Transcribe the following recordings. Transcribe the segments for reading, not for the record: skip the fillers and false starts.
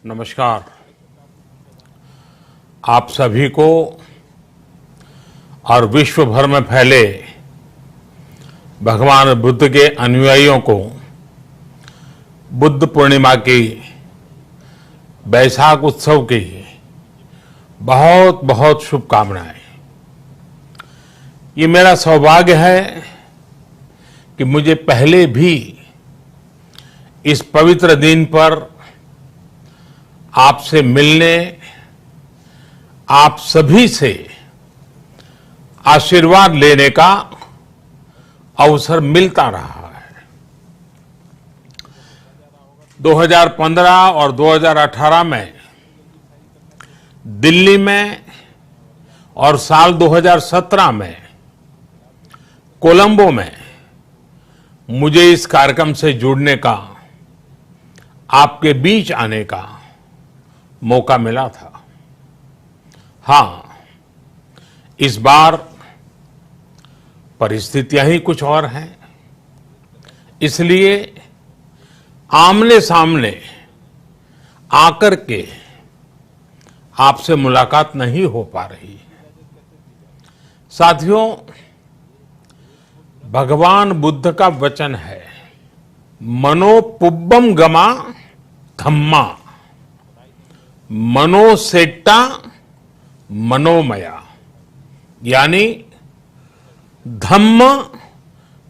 नमस्कार। आप सभी को और विश्व भर में फैले भगवान बुद्ध के अनुयायियों को बुद्ध पूर्णिमा की बैसाख उत्सव की बहुत बहुत शुभकामनाएं। ये मेरा सौभाग्य है कि मुझे पहले भी इस पवित्र दिन पर आपसे मिलने, आप सभी से आशीर्वाद लेने का अवसर मिलता रहा है। 2015 और 2018 में दिल्ली में और साल 2017 में कोलंबो में मुझे इस कार्यक्रम से जुड़ने का, आपके बीच आने का मौका मिला था। हाँ, इस बार परिस्थितियां ही कुछ और हैं, इसलिए आमने सामने आकर के आपसे मुलाकात नहीं हो पा रही। साथियों, भगवान बुद्ध का वचन है, मनो पुब्बम गमा धम्मा, मनोसेट्टा मनोमया, यानी धम्म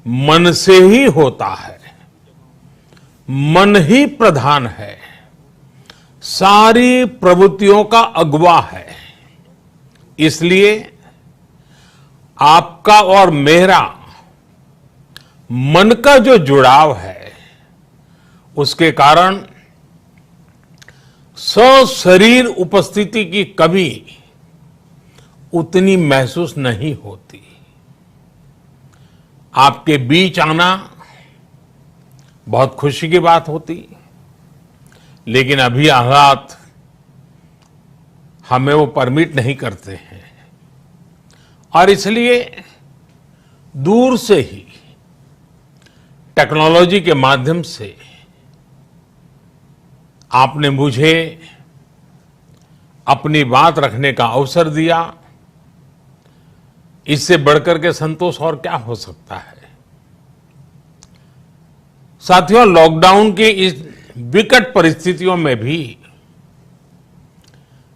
मन से ही होता है, मन ही प्रधान है, सारी प्रवृत्तियों का अगुवा है। इसलिए आपका और मेरा मन का जो जुड़ाव है, उसके कारण सशरीर उपस्थिति की कभी उतनी महसूस नहीं होती। आपके बीच आना बहुत खुशी की बात होती, लेकिन अभी हालात हमें वो परमिट नहीं करते हैं और इसलिए दूर से ही टेक्नोलॉजी के माध्यम से आपने मुझे अपनी बात रखने का अवसर दिया। इससे बढ़कर के संतोष और क्या हो सकता है। साथियों, लॉकडाउन की इस विकट परिस्थितियों में भी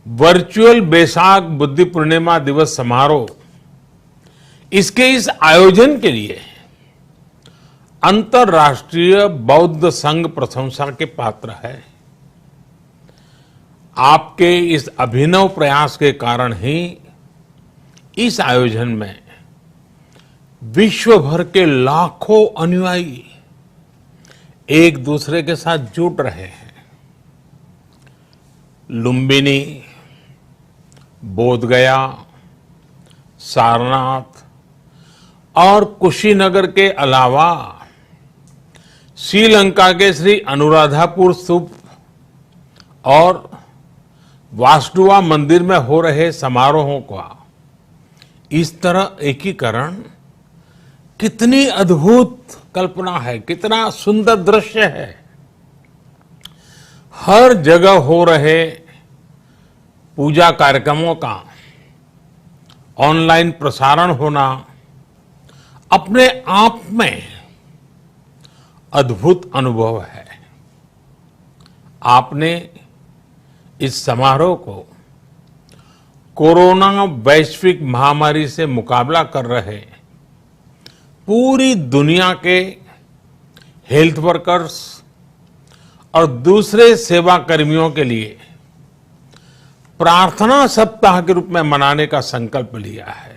वर्चुअल बैसाख बुद्ध पूर्णिमा दिवस समारोह, इसके इस आयोजन के लिए अंतर्राष्ट्रीय बौद्ध संघ प्रशंसा के पात्र है। आपके इस अभिनव प्रयास के कारण ही इस आयोजन में विश्व भर के लाखों अनुयायी एक दूसरे के साथ जुड़ रहे हैं। लुम्बिनी, बोधगया, सारनाथ और कुशीनगर के अलावा श्रीलंका के श्री अनुराधापुर स्तूप और वासुदेवा मंदिर में हो रहे समारोहों का इस तरह एकीकरण कितनी अद्भुत कल्पना है, कितना सुंदर दृश्य है। हर जगह हो रहे पूजा कार्यक्रमों का ऑनलाइन प्रसारण होना अपने आप में अद्भुत अनुभव है। आपने इस समारोह को कोरोना वैश्विक महामारी से मुकाबला कर रहे पूरी दुनिया के हेल्थ वर्कर्स और दूसरे सेवा कर्मियों के लिए प्रार्थना सप्ताह के रूप में मनाने का संकल्प लिया है।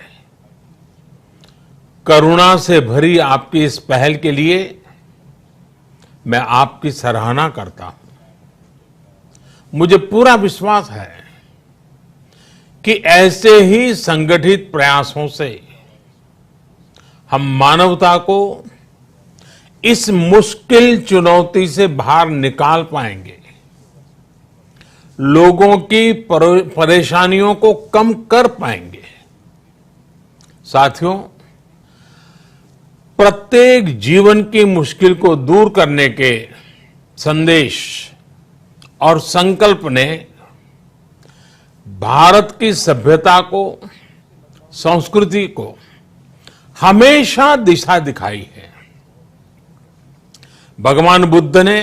करुणा से भरी आपकी इस पहल के लिए मैं आपकी सराहना करता हूं। मुझे पूरा विश्वास है कि ऐसे ही संगठित प्रयासों से हम मानवता को इस मुश्किल चुनौती से बाहर निकाल पाएंगे, लोगों की परेशानियों को कम कर पाएंगे। साथियों, प्रत्येक जीवन की मुश्किल को दूर करने के संदेश और संकल्प ने भारत की सभ्यता को, संस्कृति को हमेशा दिशा दिखाई है। भगवान बुद्ध ने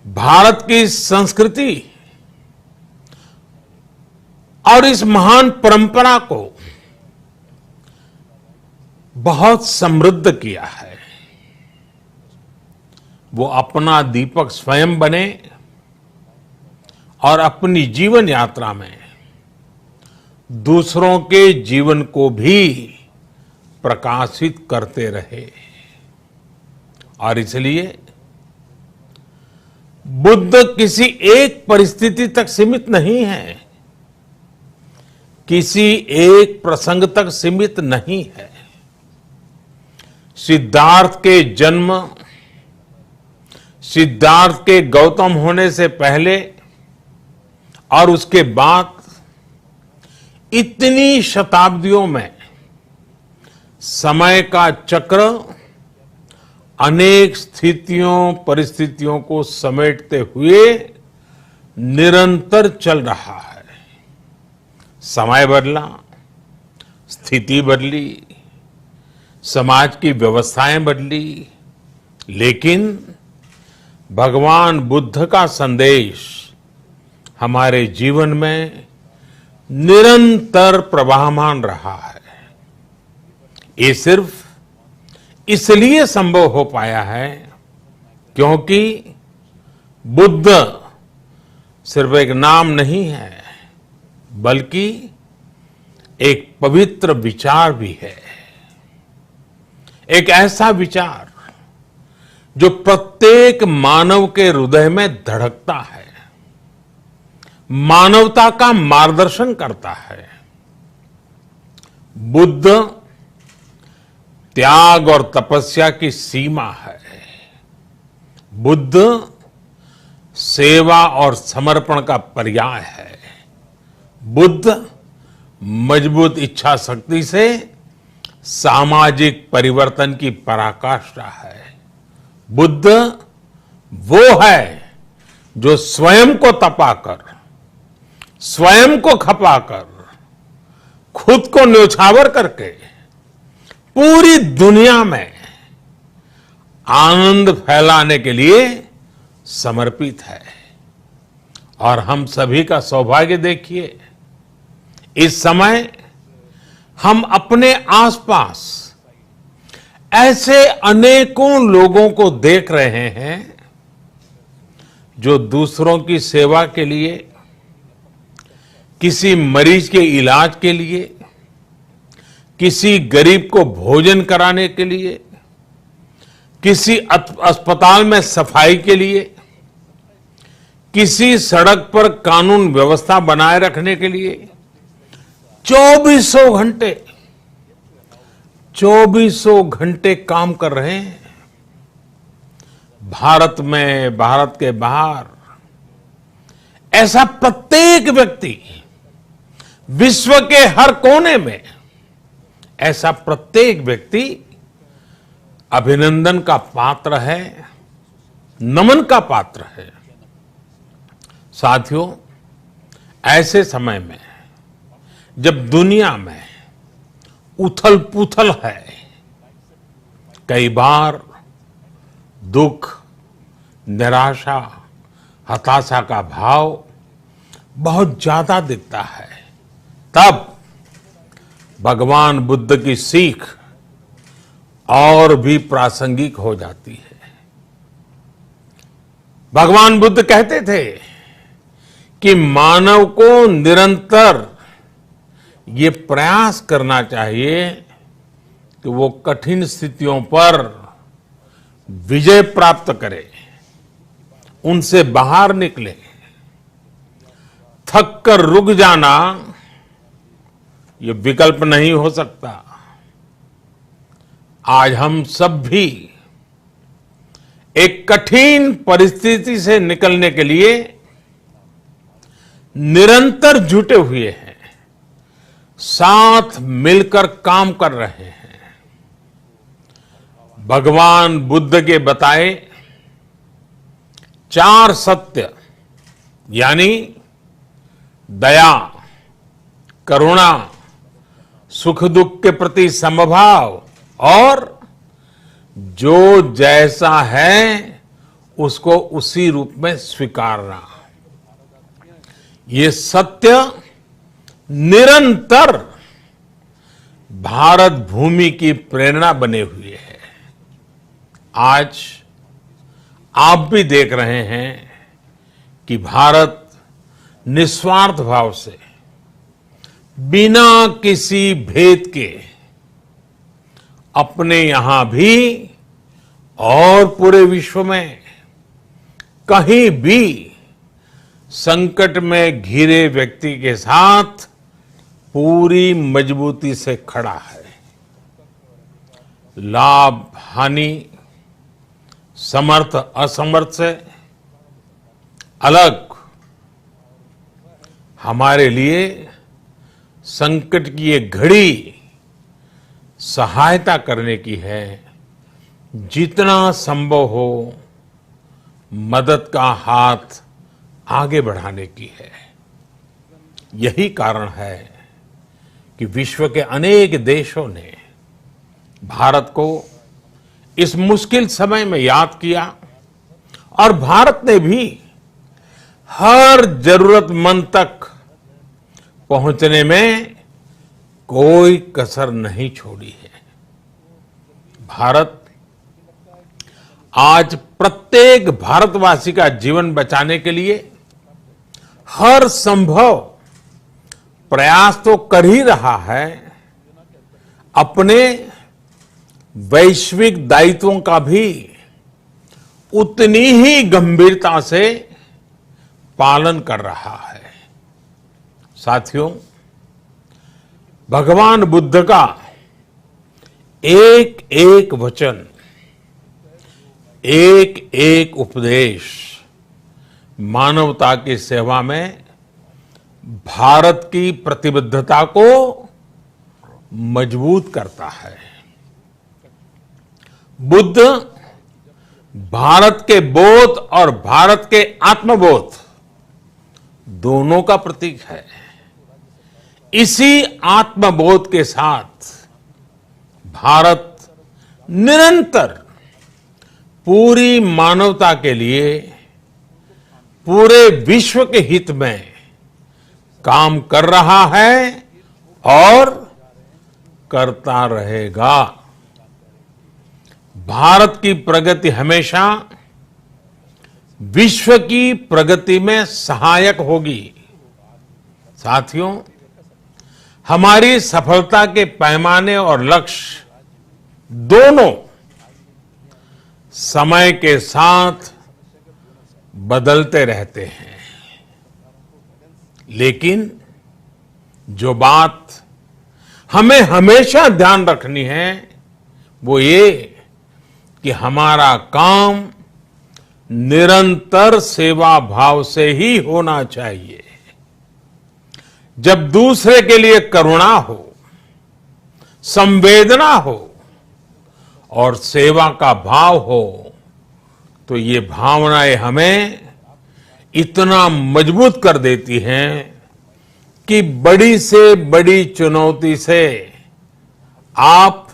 भारत की संस्कृति और इस महान परंपरा को बहुत समृद्ध किया है। वो अपना दीपक स्वयं बने और अपनी जीवन यात्रा में दूसरों के जीवन को भी प्रकाशित करते रहे। और इसलिए बुद्ध किसी एक परिस्थिति तक सीमित नहीं है, किसी एक प्रसंग तक सीमित नहीं है। सिद्धार्थ के जन्म, सिद्धार्थ के गौतम होने से पहले और उसके बाद इतनी शताब्दियों में समय का चक्र अनेक स्थितियों, परिस्थितियों को समेटते हुए निरंतर चल रहा है। समय बदला, स्थिति बदली, समाज की व्यवस्थाएं बदली, लेकिन भगवान बुद्ध का संदेश हमारे जीवन में निरंतर प्रवाहमान रहा है। ये सिर्फ इसलिए संभव हो पाया है क्योंकि बुद्ध सिर्फ एक नाम नहीं है, बल्कि एक पवित्र विचार भी है। एक ऐसा विचार जो प्रत्येक मानव के हृदय में धड़कता है, मानवता का मार्गदर्शन करता है। बुद्ध त्याग और तपस्या की सीमा है। बुद्ध सेवा और समर्पण का पर्याय है। बुद्ध मजबूत इच्छा शक्ति से सामाजिक परिवर्तन की पराकाष्ठा है। बुद्ध वो है जो स्वयं को तपाकर, स्वयं को खपाकर, खुद को न्योछावर करके पूरी दुनिया में आनंद फैलाने के लिए समर्पित है। और हम सभी का सौभाग्य देखिए, इस समय हम अपने आसपास ऐसे अनेकों लोगों को देख रहे हैं जो दूसरों की सेवा के लिए, किसी मरीज के इलाज के लिए, किसी गरीब को भोजन कराने के लिए, किसी अस्पताल में सफाई के लिए, किसी सड़क पर कानून व्यवस्था बनाए रखने के लिए चौबीसों घंटे काम कर रहे हैं। भारत में, भारत के बाहर ऐसा प्रत्येक व्यक्ति, विश्व के हर कोने में ऐसा प्रत्येक व्यक्ति अभिनंदन का पात्र है, नमन का पात्र है। साथियों, ऐसे समय में जब दुनिया में उथल पुथल है, कई बार दुख, निराशा, हताशा का भाव बहुत ज्यादा दिखता है, तब भगवान बुद्ध की सीख और भी प्रासंगिक हो जाती है। भगवान बुद्ध कहते थे कि मानव को निरंतर ये प्रयास करना चाहिए कि वो कठिन स्थितियों पर विजय प्राप्त करे, उनसे बाहर निकले। थक कर रुक जाना ये विकल्प नहीं हो सकता। आज हम सब भी एक कठिन परिस्थिति से निकलने के लिए निरंतर जुटे हुए हैं, साथ मिलकर काम कर रहे हैं। भगवान बुद्ध के बताए 4 सत्य यानी दया, करुणा, सुख दुख के प्रति समभाव और जो जैसा है उसको उसी रूप में स्वीकारना, ये सत्य निरंतर भारत भूमि की प्रेरणा बने हुए है। आज आप भी देख रहे हैं कि भारत निस्वार्थ भाव से बिना किसी भेद के अपने यहां भी और पूरे विश्व में कहीं भी संकट में घिरे व्यक्ति के साथ पूरी मजबूती से खड़ा है। लाभ हानि, समर्थ असमर्थ से अलग हमारे लिए संकट की ये घड़ी सहायता करने की है। जितना संभव हो मदद का हाथ आगे बढ़ाने की है। यही कारण है कि विश्व के अनेक देशों ने भारत को इस मुश्किल समय में याद किया और भारत ने भी हर जरूरतमंद तक पहुंचने में कोई कसर नहीं छोड़ी है। भारत आज प्रत्येक भारतवासी का जीवन बचाने के लिए हर संभव प्रयास तो कर ही रहा है, अपने वैश्विक दायित्वों का भी उतनी ही गंभीरता से पालन कर रहा है। साथियों, भगवान बुद्ध का एक एक वचन, एक एक उपदेश मानवता की सेवा में भारत की प्रतिबद्धता को मजबूत करता है। बुद्ध भारत के बोध और भारत के आत्मबोध दोनों का प्रतीक है। इसी आत्मबोध के साथ भारत निरंतर पूरी मानवता के लिए, पूरे विश्व के हित में काम कर रहा है और करता रहेगा। भारत की प्रगति हमेशा विश्व की प्रगति में सहायक होगी। साथियों, हमारी सफलता के पैमाने और लक्ष्य दोनों समय के साथ बदलते रहते हैं, लेकिन जो बात हमें हमेशा ध्यान रखनी है वो ये कि हमारा काम निरंतर सेवा भाव से ही होना चाहिए। जब दूसरे के लिए करुणा हो, संवेदना हो और सेवा का भाव हो तो ये भावनाएं हमें इतना मजबूत कर देती हैं कि बड़ी से बड़ी चुनौती से आप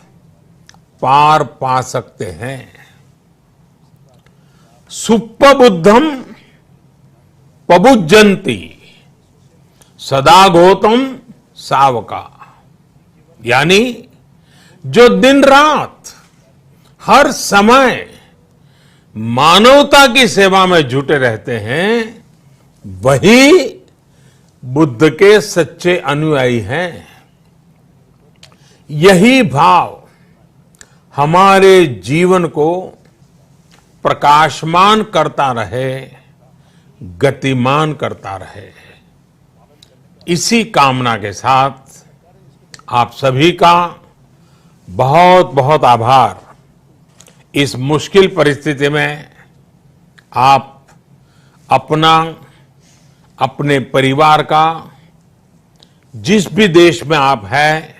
पार पा सकते हैं। सुप्पबुद्धम पबुज्जन्ति सदा गौतम सावका, यानी जो दिन रात हर समय मानवता की सेवा में जुटे रहते हैं वही बुद्ध के सच्चे अनुयायी हैं। यही भाव हमारे जीवन को प्रकाशमान करता रहे, गतिमान करता रहे। इसी कामना के साथ आप सभी का बहुत बहुत आभार। इस मुश्किल परिस्थिति में आप अपना, अपने परिवार का, जिस भी देश में आप हैं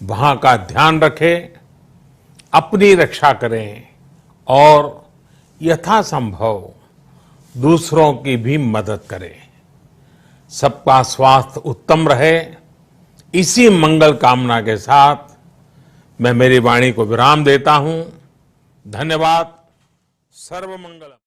वहां का ध्यान रखें, अपनी रक्षा करें और यथासंभव दूसरों की भी मदद करें। सबका स्वास्थ्य उत्तम रहे, इसी मंगल कामना के साथ मैं मेरी वाणी को विराम देता हूं। धन्यवाद। सर्वमंगलम।